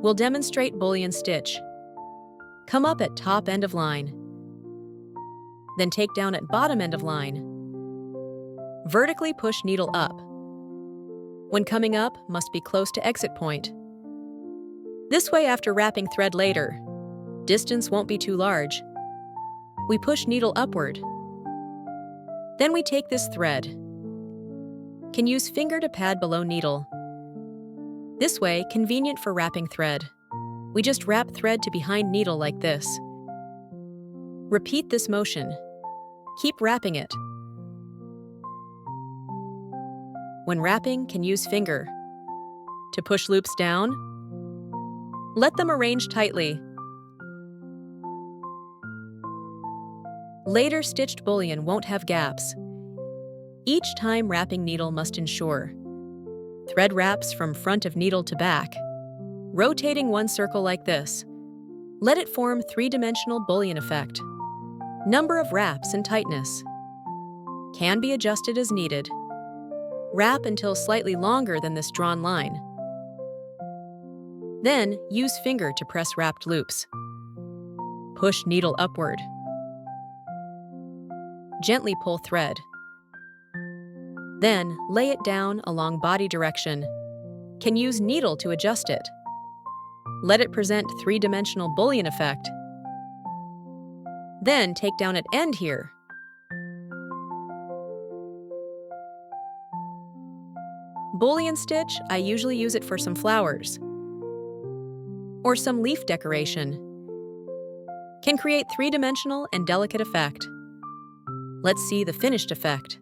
We'll demonstrate bullion stitch. Come up at top end of line. Then take down at bottom end of line. Vertically push needle up. When coming up, must be close to exit point. This way, after wrapping thread later, distance won't be too large. We push needle upward. Then we take this thread. Can use finger to pad below needle. This way, convenient for wrapping thread. We just wrap thread to behind needle like this. Repeat this motion. Keep wrapping it. When wrapping, can use finger. To push loops down, let them arrange tightly. Later stitched bullion won't have gaps. Each time wrapping needle must ensure. Thread wraps from front of needle to back, rotating one circle like this. Let it form three-dimensional bullion effect. Number of wraps and tightness. Can be adjusted as needed. Wrap until slightly longer than this drawn line. Then, use finger to press wrapped loops. Push needle upward. Gently pull thread. Then, lay it down along body direction. Can use needle to adjust it. Let it present three-dimensional bullion effect. Then, take down at end here. Bullion stitch, I usually use it for some flowers or some leaf decoration. Can create three-dimensional and delicate effect. Let's see the finished effect.